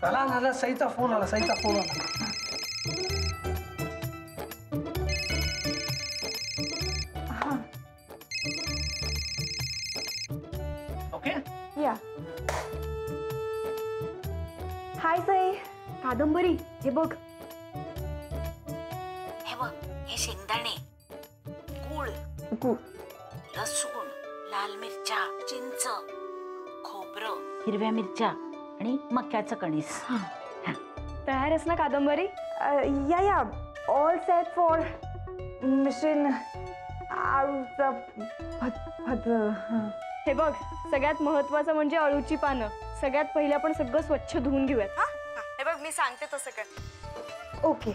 चला सईचा फोन आला. ओके या. हाय सई. कादंबरी हे बघ. हे शेंगदाणे, गूळ, लसूण, लाल मिरच्या, चिंच, खोबरं, हिरव्या मिरच्या आणि मक्याचं कणीस. तयार आहेस ना कादंबरी? या ऑल सेट फॉर मिशन आळूचा फत. हे बघ, सगळ्यात महत्वाचं म्हणजे अळूची पानं. सगळ्यात पहिले आपण सगळं स्वच्छ धुवून घेऊयात. हे बघ मी सांगते तसं कर. ओके.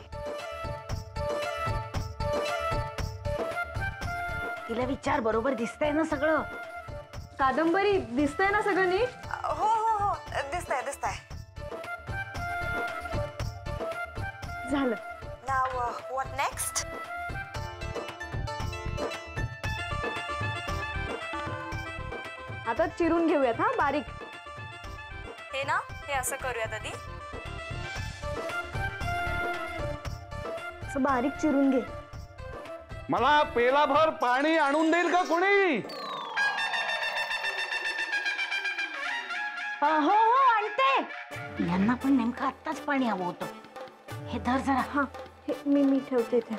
तिला विचार, बरोबर दिसतंय ना सगळं? कादंबरी दिसतंय ना सगळं नीट? हो दिसतंय. झालं. नाव व्हॉट नेक्स्ट? आता चिरून घेऊयात हा बारीक. हे ना, हे असं करूयात आधी. असं बारीक चिरून घे. मला पेलाभर पाणी आणून देईल का कोणी? हो आणते. यांना पण नेमकं आत्ताच पाणी हवं होतं. हे धर जरा. हा हे मी ठेवते इथे.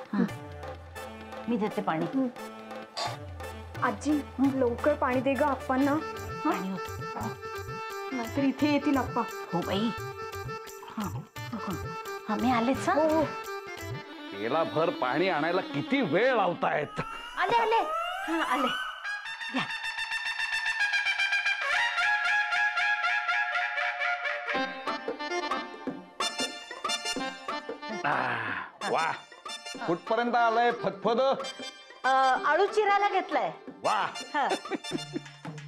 मी देते पाणी. आजी लवकर पाणी दे ग आप्पांना. पाणी होतं. नाहीतर इथे येतील आप्पा. हो बाई. हा मी आलेच. हो. पेलाभर पाणी आणायला किती वेळ लावतायत? आले. आले. वा, कुठपर्यंत आलंय फतफद? आळू चिरायला घेतलाय. वा.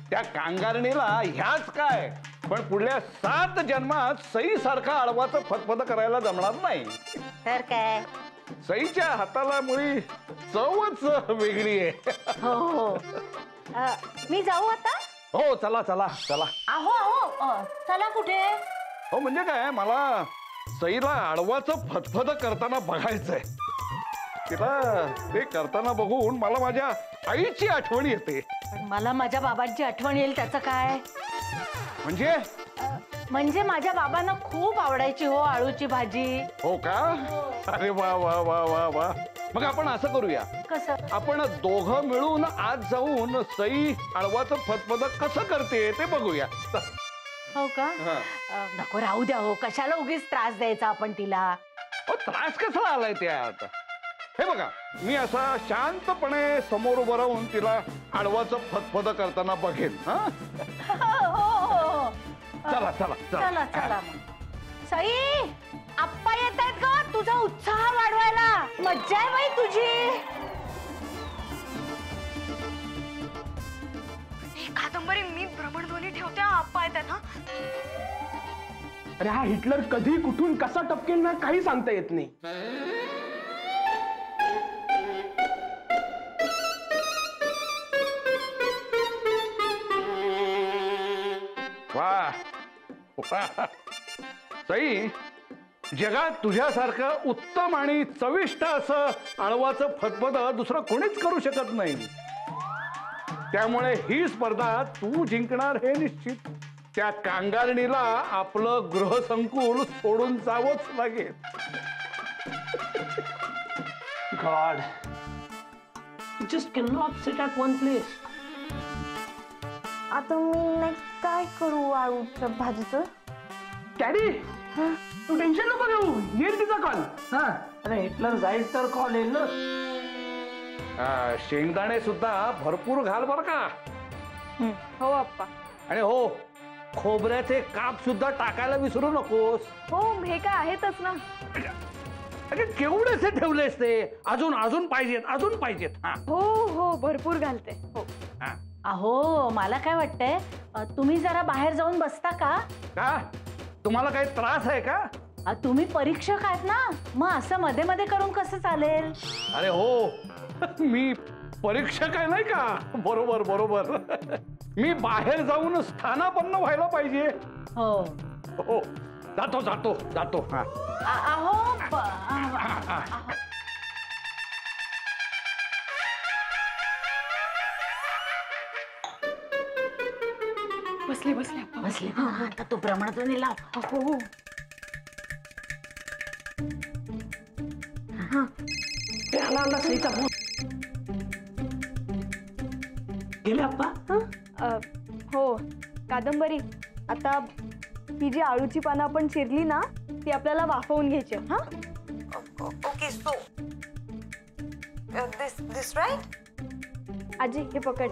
त्या कांगारणीला ह्याच काय, पण पुढल्या 7 जन्मात सई सारखा आडवाचं फतफद करायला जमणार नाही. तर काय, सईच्या हाताला मुळी चवच वेगळी आहे. हो. मी जाऊ आता? हो चला. अहो चला कुठे? हो म्हणजे काय, मला सईला आडवाचं फतफद करताना बघायचंय. तिला ते करताना बघून मला माझ्या आईची आठवण येते. मला माझ्या बाबांची आठवण येईल त्याचं काय? म्हणजे माझ्या बाबांना खूप आवडायची हो आळूची भाजी. हो का? अरे वा वा वा वा वा. मग आपण असं करूया. कसं? आपण दोघं मिळून आज जाऊन सई आडवाचं फतफद कसं करते ते बघूया. हो का? नको राहू द्या हो, कशाला उगीच त्रास द्यायचा आपण तिला. त्रास कसा आलाय त्यात? हे बघा, मी असा शांतपणे समोर उभं राहून तिला आडवाचं फतफद करताना बघेन. हो. चला. मग सई, आप्पा येत आहेत का? तुझा उत्साह वाढवायला. मज्जा आहे बाई तुझी. कादंबरी मी भ्रमणध्वनी ठेवते. आप्पा येतात. हा अरे हा हिटलर कधी कुठून कसा टपकेल ना काही सांगता येत नाही. वा. सई, जगात तुझ्यासारखं उत्तम आणि चविष्ट असं आळवाचं फतफद दुसरं कोणीच करू शकत नाही. त्यामुळे ही स्पर्धा तू जिंकणार हे निश्चित. त्या कांगारणीला आपलं गृहसंकुल सोडून जावंच लागेल. God, just can not sit at one place. आता मी नेक्स्ट काय करू आळूच्या भाजीचं? डॅडी, तू टेन्शन नको घेऊ, येईल तिचा कॉल. हा, अरे हिटलर जाईल तर कॉल येईल ना. शेंगदाणे सुद्धा भरपूर घाल बर का. हो आप्पा. आणि हो, खोबऱ्याचे काप सुद्धा टाकायला विसरू नकोस. हो, हे काय आहेतच ना. अरे केवढेसे ठेवलेस ते? अजून पाहिजेत. हो भरपूर घालते. हो. अहो, मला काय वाटतंय, तुम्ही जरा बाहेर जाऊन बसता का? तुम्हाला काही त्रास आहे का? तुम्ही परीक्षक आहात ना, मग असं मध्ये मध्ये करून कसं चालेल? अरे हो, मी परीक्षक आहे नाही का. बरोबर. मी बाहेर जाऊन स्थानापन्न व्हायला पाहिजे. हो हो जातो जातो जातो. हा अहो बसले बसले आप्पा. बसले आता तू प्रमाणात लाव. हो आला आला सईचा फोन. गेले आप्पा. हो कादंबरी, आता ही जी आळूची पानं आपण चिरली ना ती आपल्याला वाफवून घ्यायची. हा Okay, so this right? आजी हे पकड.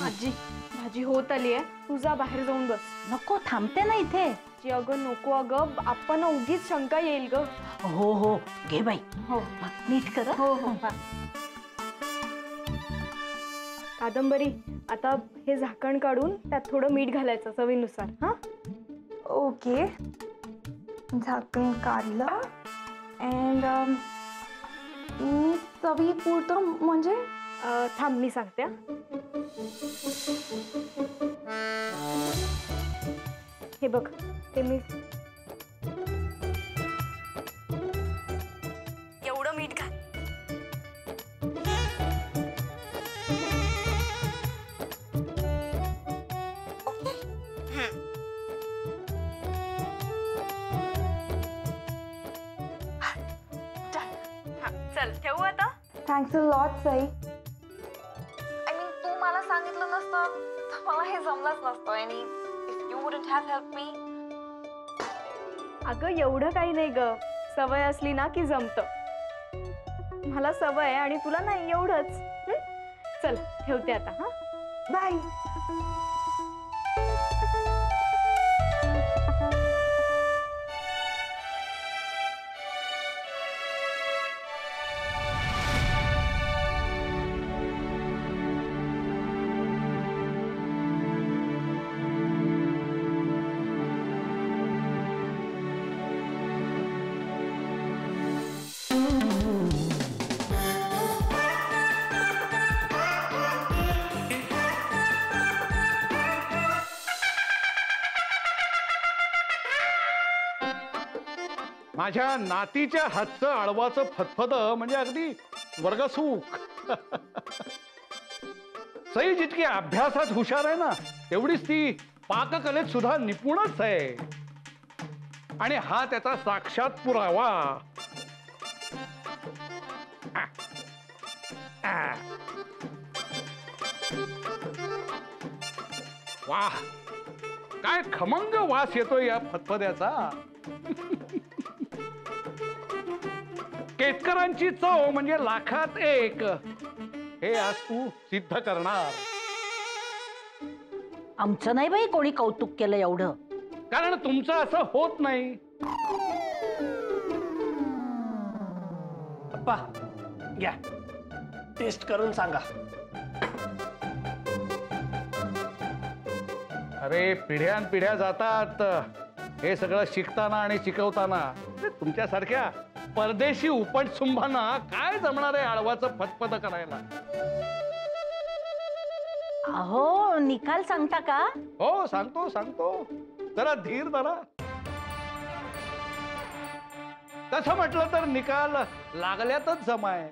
आजी भाजी होत आली आहे, तू जा बाहेर जाऊन बस. नको थांबते ना इथे. जी अगं नको अगं, आपण उगीच शंका येईल ग. हो हो घे बाई. हो नीट कर. हो हो. कादंबरी, आता हे झाकण काढून त्यात थोडं मीठ घालायचं चवीनुसार. हा ओके. झाकण काढलं अँड चवी पुरतं म्हणजे थांब मी सांगते. हे बघ ते मी एवढं मीठ घाल. चल ठेवू आता. Thanks a lot Sai. I mean, तू मला सांगितलं नसतं तर मला हे जमलंच नसतं. आणि if you wouldn't have helped me. अगं एवढं काही नाही ग, सवय असली ना की जमत. मला सवय आहे आणि तुला नाही, एवढंच. चल ठेवते आता. हा बाय. माझ्या नातीच्या हातचं आळवाचं फतफद म्हणजे अगदी वर्गसुख. सई जितकी अभ्यासात हुशार आहे ना तेवढीच ती पाककलेत सुद्धा निपुणच आहे. आणि हा त्याचा साक्षात पुरावा. वाह, काय खमंग वास येतोय या फतफद्याचा. केतकरांची चव म्हणजे लाखात एक, हे आज तू सिद्ध करणार. आमचं नाही बाई कोणी कौतुक केलं एवढं. कारण तुमचं असं होत नाही. अप्पा घ्या, टेस्ट करून सांगा. अरे पिढ्यानपिढ्या जातात हे सगळं शिकताना आणि शिकवताना. तुमच्यासारख्या परदेशी उपटसुंभांना काय जमणार आहे आळवाचं फतफद करायला. अहो निकाल सांगता का? हो सांगतो सांगतो, जरा धीर धरा. तसं म्हटलं तर निकाल लागल्यातच जमाय.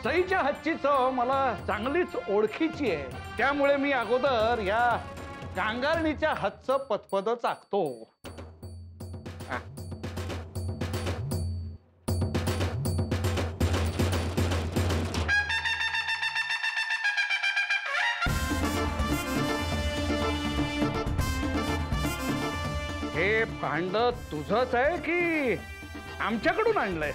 सईच्या हातची चव मला चांगलीच ओळखीची आहे. त्यामुळे मी अगोदर या गांगारणीच्या हातचं पतपद चाकतो. हे भांड तुझंच आहे की आमच्याकडून आणलंय?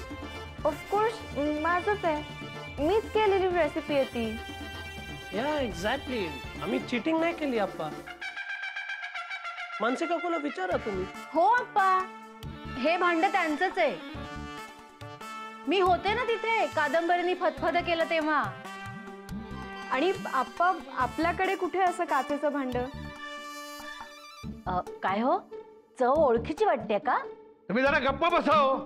ऑफकोर्स माझंच आहे, मीच केलेली रेसिपी आहे ती. या एक्झॅक्टली, आम्ही चिटिंग नाही केली आप्पा. मानसी काकूला विचारा तुम्ही. हो अप्पा, हे भांड त्यांचंच आहे. मी होते ना तिथे कादंबरीने फतफद केलं तेव्हा. आणि आप्पा आपल्याकडे कुठे असं काचेचं भांड? काय हो, चव ओळखीची वाटते का? तुम्ही जरा गप्पा बसव.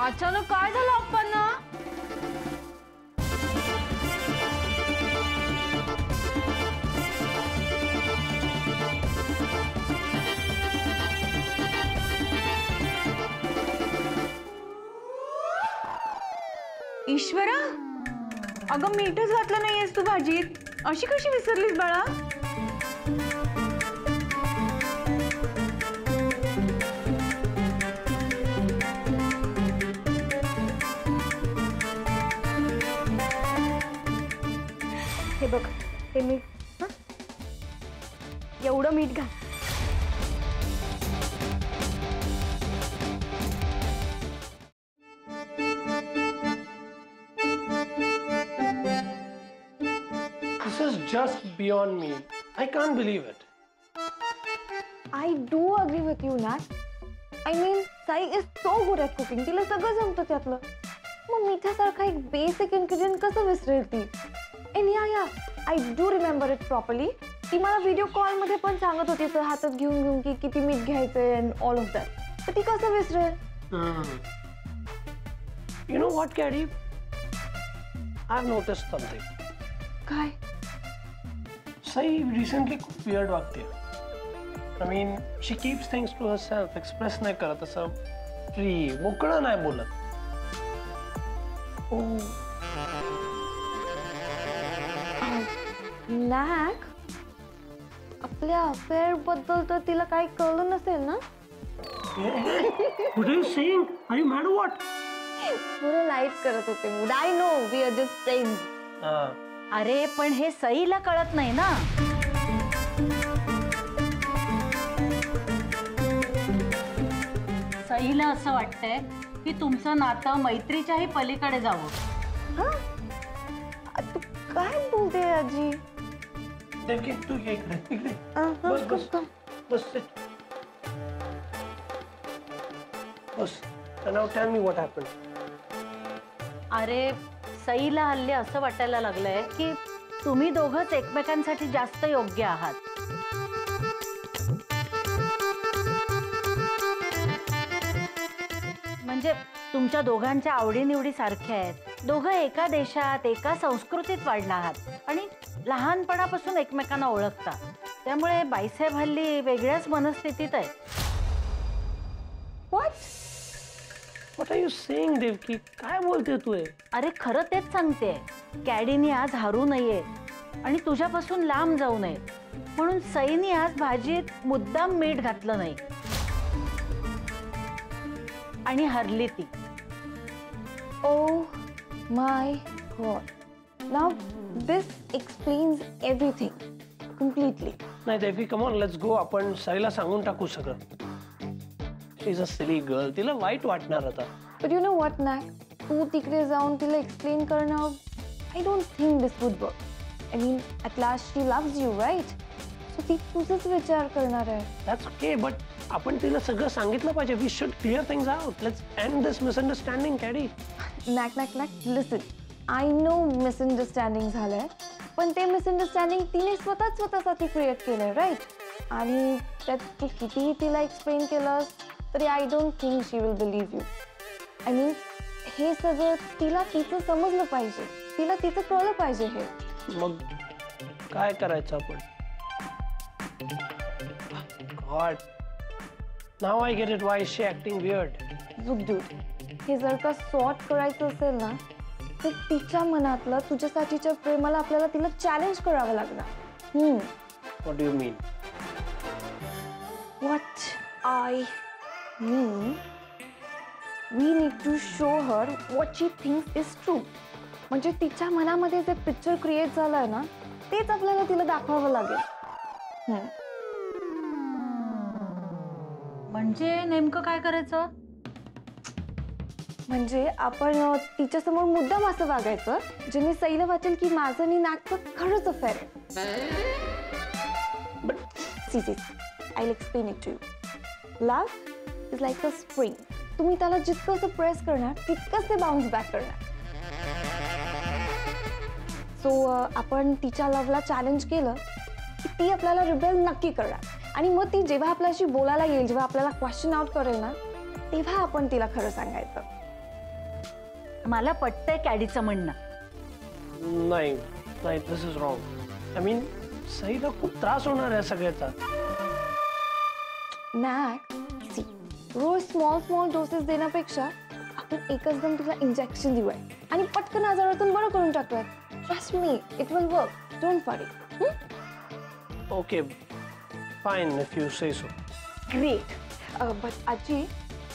अचानक काय झालं अप्पांना? ईश्वरा, अगं मीठच घातलं नाहीयेस तू भाजीत, अशी कशी विसरलीस बाळा? हे बघ, हे मीठ, एवढं मीठ घाल. This is just beyond me. I can't believe it. I do agree with you, Nat. I mean, Sai is so good at cooking. तिला सगळं जमतं त्यातलं. मग मिठासारखा एक बेसिक इन्ग्रेडियंट कसं विसरेल ती? And yeah, I do remember it properly. ती मला व्हिडिओ कॉल मध्ये पण सांगत होती असं हातात घेऊन की किती मीठ घ्यायचंय and all of that. तर ती कसं visceral? You know what, Caddy? I've noticed something. काय? Sai recently खूप weird वागते. I mean, she keeps things to herself, express नाही करत असं फ्री, मोकळं नाही बोलत. नॅक, आपल्या अफेअर बद्दल तर तिला काही कळलं नसेल ना? What are you saying? Are you mad or what? थोडं लाईट करत होते mood. I know, we are just friends. अरे पण हे सईला कळत नाही ना. सईला असं वाटतंय की तुमचं नातं मैत्रीच्याही पलीकडे जावं. तू काय बोलते आजी? देवकी, तू ये इकडे. बस बस बस sit. Bus. And now tell me what happened. अरे सईला हल्ली असं वाटायला लागलंय की तुम्ही दोघंच एकमेकांसाठी जास्त योग्य आहात. म्हणजे तुमच्या दोघांच्या आवडीनिवडी सारख्या आहेत. दोघं एका देशात एका संस्कृतीत वाढला आहात आणि लहानपणापासून एकमेकांना ओळखता. त्यामुळे बाईसाहेब हल्ली वेगळ्याच मनस्थितीत आहे. What are you saying, Devaki? काय बोलते तू? अरे खरं तेच सांगते. कॅडीनी आज हारू नये आणि तुझ्यापासून लांब जाऊ नये म्हणून सईनी आज भाजीत मुद्दाम मीठ घातलं नाही आणि हरली ती. Oh my God. Now this explains everything completely. नाही Devaki, come on, let's go. आपण साईला सांगून टाकू सगळं. She's a silly girl. तिला वाईट वाटणार आता. But you know what, Nak? तू तिकडे जाऊन तिला एक्सप्लेन करणं, I don't think this would work. I mean, at last she loves you, right? So ती तुझंच विचार करणार आहे. That's okay, but आपण तिला सगळं सांगितलं पाहिजे. We should clear things out. Let's end this misunderstanding, Caddy. Nak, listen. I know misunderstanding झालंय, पण ते मिसअंडरस्टँडिंग तिने स्वतःसाठी क्रिएट केलंय, राईट? आणि त्यात तू कितीही तिला एक्सप्लेन केलंस तरी I don't think she will believe you. I mean हे सगळं तिला तिचं समजलं पाहिजे, तिला तिचं कळलं पाहिजे. हे मग काय करायचं आपण? God, now I get it why is she acting weird. Dude, हे जर का सॉर्ट करायचं असेल ना तर तिच्या मनातलं तुझ्यासाठीच्या प्रेमाला आपल्याला तिला चॅलेंज करावं लागणार. What do you mean? What I mean, we need to show her what she thinks is true. म्हणजे तिच्या मनामध्ये जे पिक्चर क्रिएट झालंय ना तेच आपल्याला तिला दाखवावं लागेल. म्हणजे नेमकं काय करायचं? म्हणजे आपण तिच्यासमोर मुद्दाम असं वागायचं ज्याने सईला वाटेल की माझं आणि नाकचं खरंच अफेअर आहे. But see I'll explain it to you. Love is like a spring. तुम्ही त्याला जितकं असं प्रेस करणार तितकंच ते बाउन्स बॅक करणार. सो आपण तिच्या लव्हला चॅलेंज केलं की ती आपल्याला रिबेल नक्की करणार आणि मग ती जेव्हा आपल्याशी बोलायला येईल, जेव्हा आपल्याला क्वेश्चन आउट करेल ना तेव्हा आपण तिला खरं सांगायचं. मला पटतंय कॅडीचं म्हणणं. नाही नाही, दिस is wrong. I mean Saila खूप त्रास होणार आहे सगळ्याचा. नॅक सी, रोज स्मॉल डोसेस देण्यापेक्षा आपण एकच दम तुला इंजेक्शन देऊया आणि पटकन आजारातून बरं करून टाकूया. Trust me, it will work. Don't worry. Okay fine, if you say so. Great. But आजी,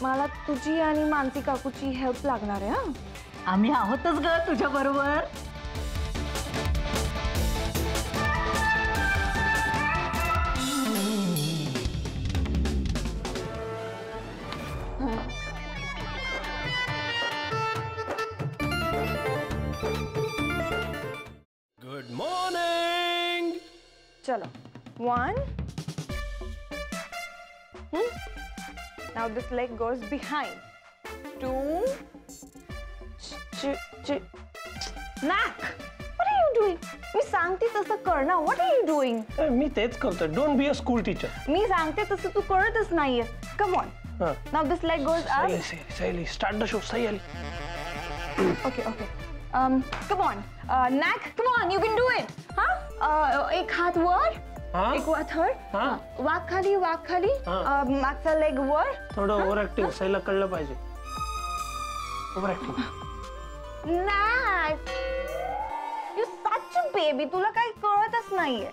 मला तुझी आणि मानसी काकूची हेल्प लागणार आहे. हां, आम्ही आहोतच ग तुझ्या बरोबर. Good morning. चलो. 1. Now this leg goes behind. 2. Nak, what are you doing? मी सांगते तसं कर ना. What are you doing? मी तेच करतोय. Don't be a school teacher. मी सांगते तसं तू करतच नाहीयेस. Come on. Now this leg goes up. Sally start the show. सही आली. Okay. Come on. Nak, come on, you can do it. हाँ? एक हात वर. एक हात वर. वाक खाली. मागचा लेग वर. थोडं ओव्हर ऍक्टिंग. सईला कळलं पाहिजे. Over acting. Nak, you such a baby. तुला काही कळतच नाहीये.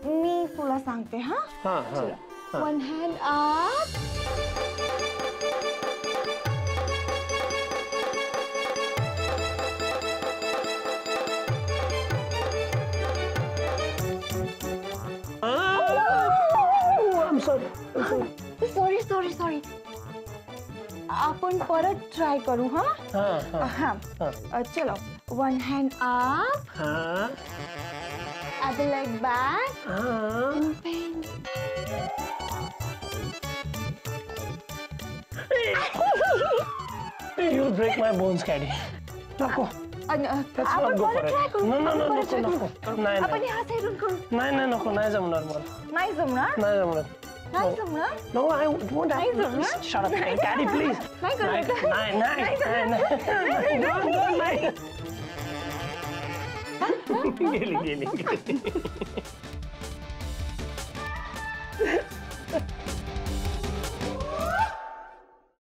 मी तुला सांगते. हा. One hand up. सॉरी. आपण परत ट्राय करू. हा. चलो. One hand up. other leg back. And bend. You'll break my bones, Caddy. नको. आपण परत ट्राय करू. नको. नाही आपण ह्या साईडून करू. नको. नाही जमणार मला. नाही जमणार. No, I won't have to. Shut up, Caddy, please. नाही करायचं. गेली.